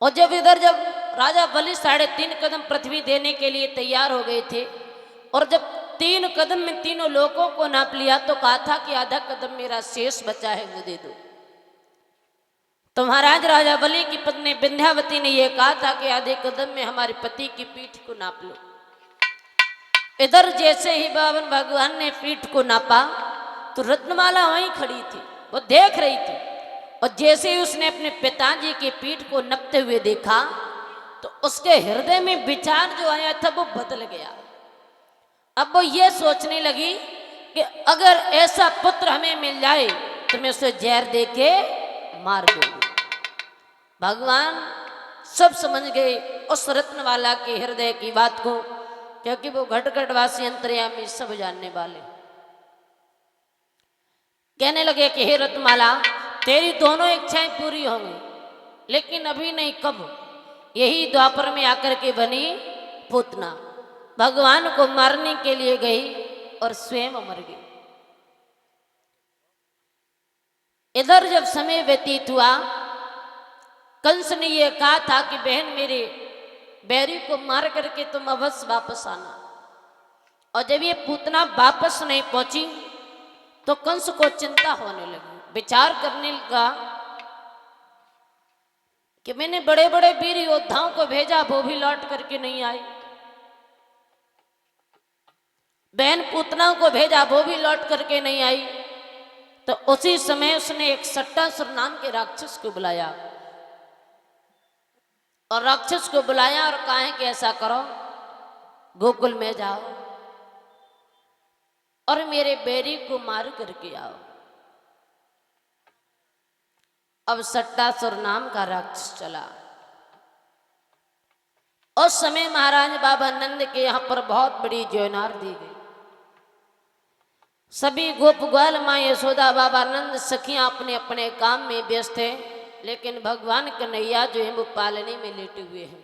और जब राजा बलि 3.5 कदम पृथ्वी देने के लिए तैयार हो गए थे, और जब 3 कदम में तीनों लोगों को नाप लिया तो कहा था कि आधा कदम मेरा शेष बचा है वो दे दो। तो महाराज राजा बलि की पत्नी विंध्यावती ने यह कहा था कि आधे कदम में हमारे पति की पीठ को नाप लो। इधर जैसे ही बावन भगवान ने पीठ को नापा तो रत्नमाला वहीं खड़ी थी, वो देख रही थी। और जैसे ही उसने अपने पिताजी की पीठ को नपते हुए देखा तो उसके हृदय में विचार जो आया था वो बदल गया। अब वो ये सोचने लगी कि अगर ऐसा पुत्र हमें मिल जाए तो मैं उसे जहर दे के मार दूंगी। भगवान सब समझ गए उस रत्नवाला के हृदय की बात को, क्योंकि वो घटघटवासी अंतर्यामी सब जानने वाले। कहने लगे कि हे रत्नमाला, तेरी दोनों इच्छाएं पूरी होंगी, लेकिन अभी नहीं, कब? यही द्वापर में आकर के बनी पूतना भगवान को मारने के लिए गई और स्वयं मर गई। इधर जब समय व्यतीत हुआ, कंस ने यह कहा था कि बहन मेरे बैरी को मार करके तुम अवश्य वापस आना। और जब ये पूतना वापस नहीं पहुंची तो कंस को चिंता होने लगी, विचार करने लगा कि मैंने बड़े बड़े वीर योद्धाओं को भेजा, वो भी लौट करके नहीं आए। बहन पूतनाओं को भेजा, वो भी लौट करके नहीं आई। तो उसी समय उसने एक सट्टासुर नाम के राक्षस को बुलाया, और राक्षस को बुलाया और कहा है कि ऐसा करो, गोकुल में जाओ और मेरे बैरी को मार करके आओ। अब सट्टासुर नाम का राक्षस चला। उस समय महाराज बाबा नंद के यहां पर बहुत बड़ी ज्योनार दी गई। सभी गोप ग्वाल मां यशोदा बाबा नंद सखियां अपने अपने काम में व्यस्त हैं, लेकिन भगवान कन्हैया जो है वो पालने में लेटे हुए हैं।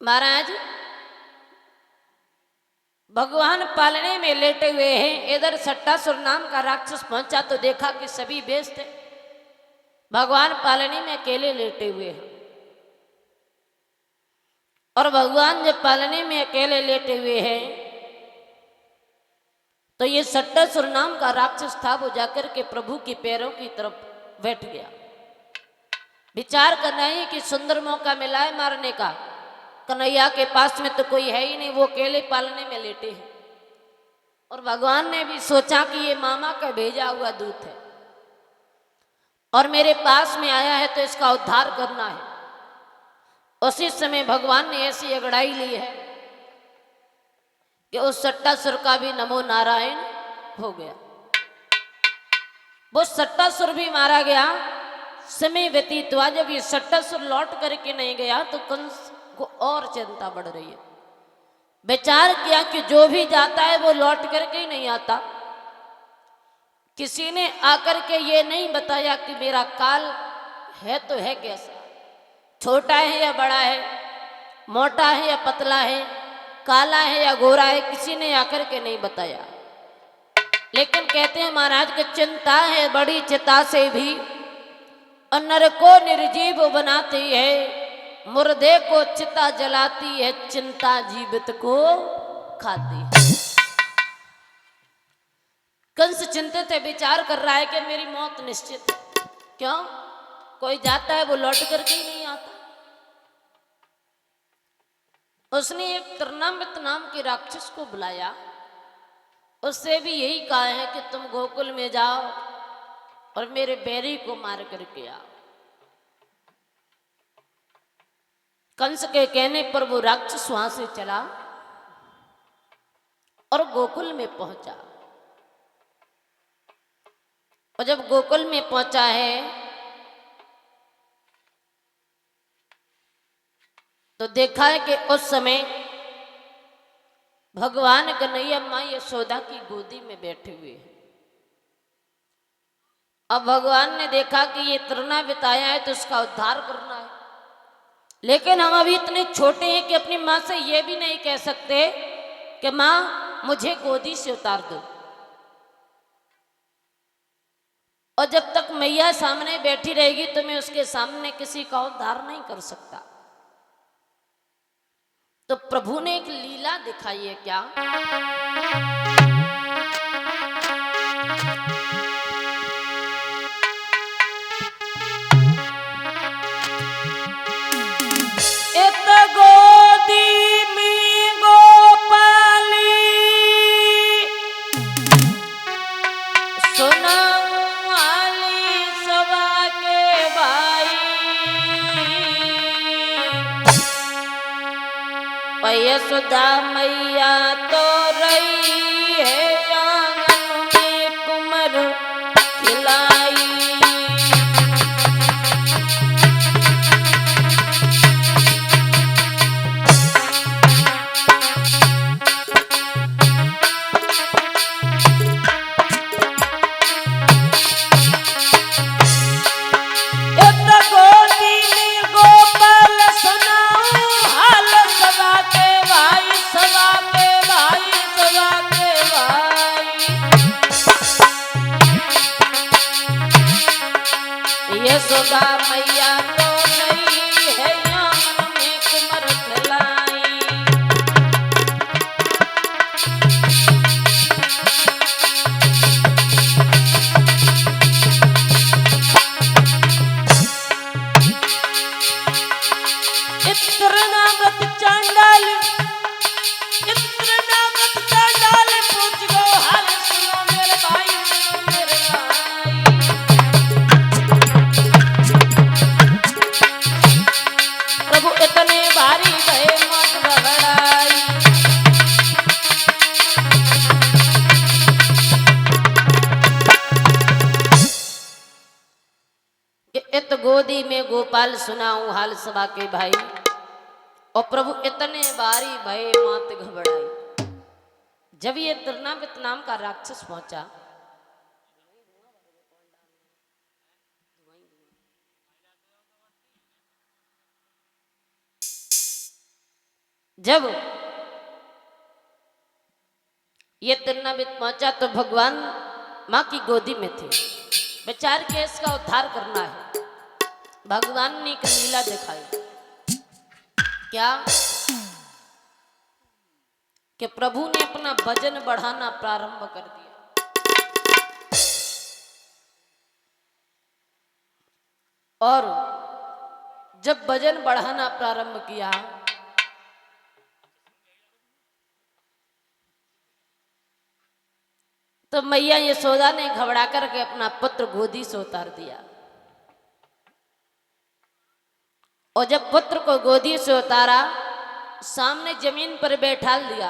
महाराज भगवान पालने में लेटे हुए हैं। इधर सट्टासुर नाम का राक्षस पहुंचा तो देखा कि सभी व्यस्त हैं, भगवान पालने में अकेले लेटे हुए हैं। और भगवान जब पालने में अकेले लेटे हुए हैं तो ये सट्टासुर नाम का राक्षस था, वो जाकर के प्रभु के पैरों की तरफ बैठ गया। विचार करना है कि सुंदर मौका मिला है मारने का, कन्हैया के पास में तो कोई है ही नहीं, वो अकेले पालने में लेटे हैं। और भगवान ने भी सोचा कि ये मामा का भेजा हुआ दूत है और मेरे पास में आया है तो इसका उद्धार करना है। उसी समय भगवान ने ऐसी अगड़ाई ली है कि उस सट्टासुर का भी नमो नारायण हो गया। वो सट्टासुर भी मारा गया। समय व्यतीत हुआ, जब ये सट्टासुर लौट करके नहीं गया तो कंस को और चिंता बढ़ रही है। विचार किया कि जो भी जाता है वो लौट करके ही नहीं आता। किसी ने आकर के ये नहीं बताया कि मेरा काल है तो है कैसा, छोटा है या बड़ा है, मोटा है या पतला है, काला है या गोरा है, किसी ने आकर के नहीं बताया। लेकिन कहते हैं महाराज की चिंता है बड़ी चिता से भी, और नर को निर्जीव बनाती है, मुर्दे को चिता जलाती है, चिंता जीवित को खाती है। कंस चिंतित है, विचार कर रहा है कि मेरी मौत निश्चित है। क्यों? कोई जाता है वो लौट करके ही नहीं आता। उसने एक त्रिनामित नाम के राक्षस को बुलाया, उससे भी यही कहा है कि तुम गोकुल में जाओ और मेरे बैरी को मार करके आओ। कंस के कहने पर वो राक्षस वहां से चला और गोकुल में पहुंचा। और जब गोकुल में पहुंचा है तो देखा है कि उस समय भगवान कन्हैया मां यशोदा की गोदी में बैठे हुए हैं। अब भगवान ने देखा कि ये तृणा बिताया है तो उसका उद्धार करना है, लेकिन हम अभी इतने छोटे हैं कि अपनी मां से ये भी नहीं कह सकते कि मां मुझे गोदी से उतार दो। और जब तक मैया सामने बैठी रहेगी तो मैं उसके सामने किसी का उद्धार नहीं कर सकता। तो प्रभु ने एक लीला दिखाई है क्या, इत गोदी में गोपाली सुना वाली सवा के भाई, यशोदा मैया तो रही है आंगन में कुमर खिलाई। यशोदा मैया तो नहीं है आंगन में कुमर खिलाई। इतना मत चांडाल, इतना मत चांडाल, पूछ गो हाल सुनो मेरे भाई, सुनो मेरे भाई। प्रभु इतने भारी भय मत घबराई, इत गोदी में गोपाल सुनाऊं हाल सभा के भाई। और प्रभु इतने भारी भय मत घबराई। जब ये त्रिनावित नाम का राक्षस पहुंचा, जब ये त्रिनावित पहुंचा तो भगवान मां की गोदी में थे। बेचार के इसका उद्धार करना है। भगवान ने एक लीला दिखाई क्या, कि प्रभु ने अपना वजन बढ़ाना प्रारंभ कर दिया और जब वजन बढ़ाना प्रारंभ किया तो मैया यशोदा ने घबरा करके अपना पुत्र गोदी से उतार दिया। और जब पुत्र को गोदी से उतारा, सामने जमीन पर बैठा दिया।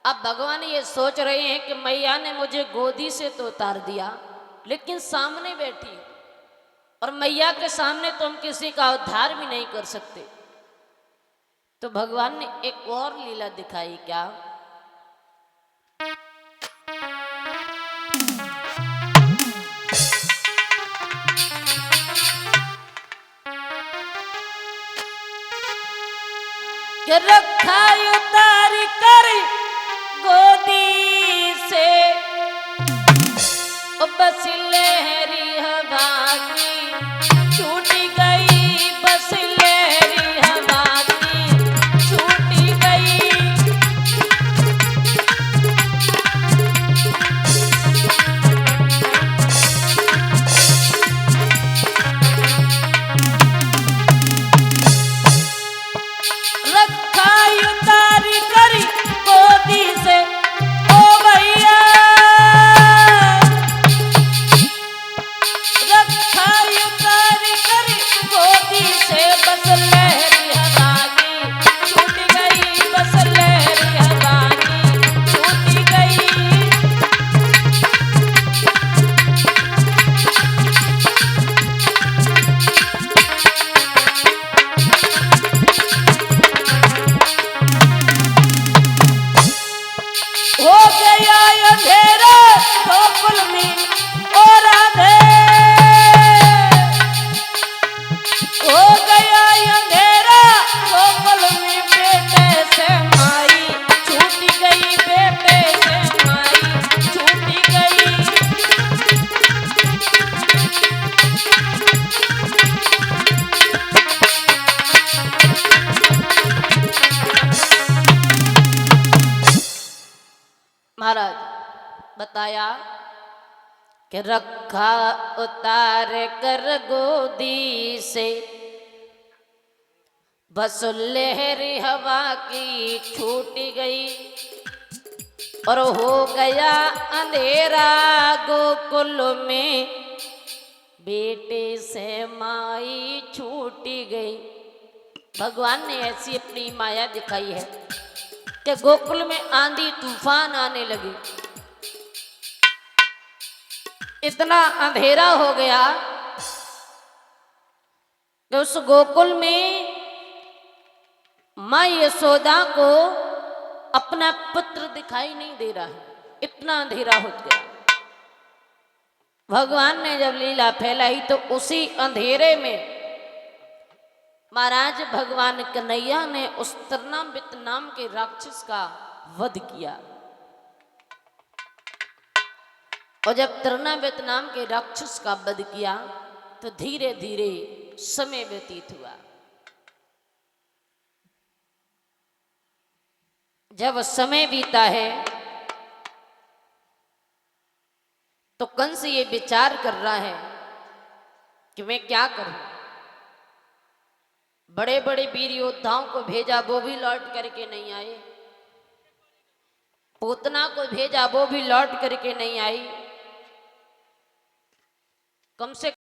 अब भगवान ये सोच रहे हैं कि मैया ने मुझे गोदी से तो उतार दिया, लेकिन सामने बैठी और मैया के सामने तो हम किसी का उद्धार भी नहीं कर सकते। तो भगवान ने एक और लीला दिखाई क्या, रखा उतार कर गोदी से, बस लहरी हवा की छूट गई, बस लहरी हवा की छूट गई। कि रखा उतार कर गोदी से, बस लहरी हवा की छूट गई और हो गया अंधेरा गोकुल में, बेटे से माई छूटी गई। भगवान ने ऐसी अपनी माया दिखाई है कि गोकुल में आंधी तूफान आने लगे, इतना अंधेरा हो गया कि उस गोकुल में माँ यशोदा को अपना पुत्र दिखाई नहीं दे रहा है, इतना अंधेरा हो गया। भगवान ने जब लीला फैलाई तो उसी अंधेरे में महाराज भगवान कन्हैया ने उस तरनाबित नाम के राक्षस का वध किया। और जब तरनाबित नाम के राक्षस का वध किया तो धीरे धीरे समय व्यतीत हुआ। जब समय बीता है तो कंस ये विचार कर रहा है कि मैं क्या करूं। बड़े बड़े वीर योद्धाओं को भेजा, वो भी लौट करके नहीं आए। पूतना को भेजा, वो भी लौट करके नहीं आई। कम से